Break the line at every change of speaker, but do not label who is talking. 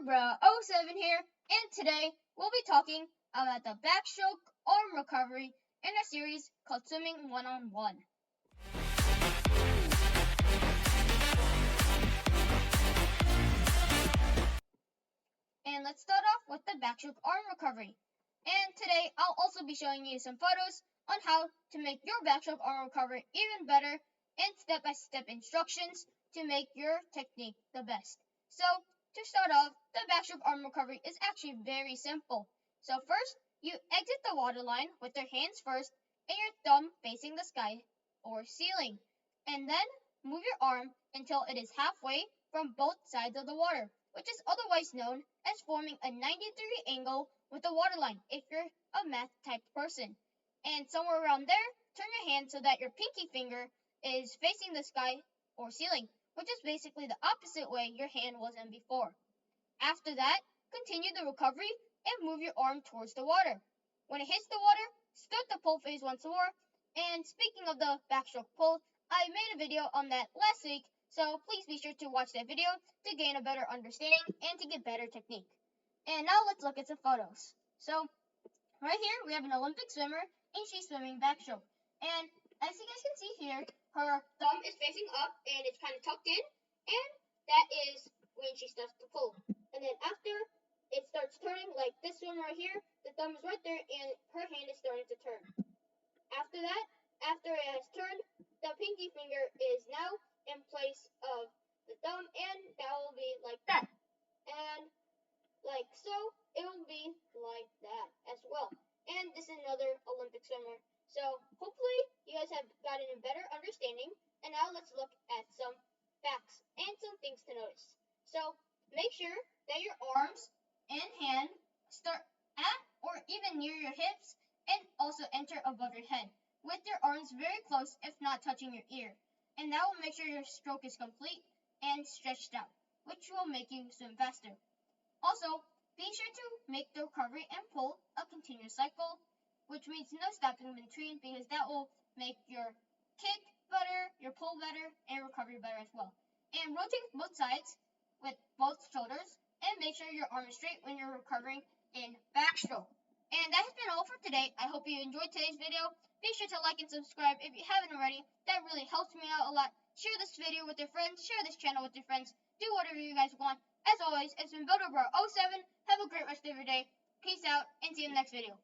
Bro07 here, and today we'll be talking about the backstroke arm recovery in a series called Swimming One-on-One. And let's start off with the backstroke arm recovery. And today I'll also be showing you some photos on how to make your backstroke arm recovery even better and step-by-step instructions to make your technique the best. So, to start off, the backstroke arm recovery is actually very simple. So first, you exit the water line with your hands first and your thumb facing the sky or ceiling. And then move your arm until it is halfway from both sides of the water, which is otherwise known as forming a 90-degree angle with the water line if you're a math type person. And somewhere around there, turn your hand so that your pinky finger is facing the sky or ceiling, which is basically the opposite way your hand was in before. After that, continue the recovery and move your arm towards the water. When it hits the water, start the pull phase once more. And speaking of the backstroke pull, I made a video on that last week, so please be sure to watch that video to gain a better understanding and to get better technique. And now let's look at some photos. So, right here we have an Olympic swimmer and she's swimming backstroke. And as you guys can see here, her thumb is facing up and it's kind of tucked in, and that is when she starts to pull. And then after it starts turning, like this one right here, the thumb is right there and her hand is starting to turn. After that, after it has turned, the pinky finger is now in place of the thumb, and that will be like that. And like so, it will be like that as well. And this is another Olympic swimmer. So hopefully you guys have gotten a better understanding. And now let's look at some facts and some things to notice. So make sure that your arms and hand start at or even near your hips and also enter above your head, with your arms very close if not touching your ear. And that will make sure your stroke is complete and stretched out, which will make you swim faster. Also, be sure to make the recovery and pull a continuous cycle, which means no stopping in between, because that will make your kick better, your pull better, and recovery better as well. And rotate both sides with both shoulders, and make sure your arm is straight when you're recovering in backstroke. And that has been all for today. I hope you enjoyed today's video. Be sure to like and subscribe if you haven't already. That really helps me out a lot. Share this video with your friends. Share this channel with your friends. Do whatever you guys want. As always, it's been Bro07. Have a great rest of your day. Peace out, and see you in the next video.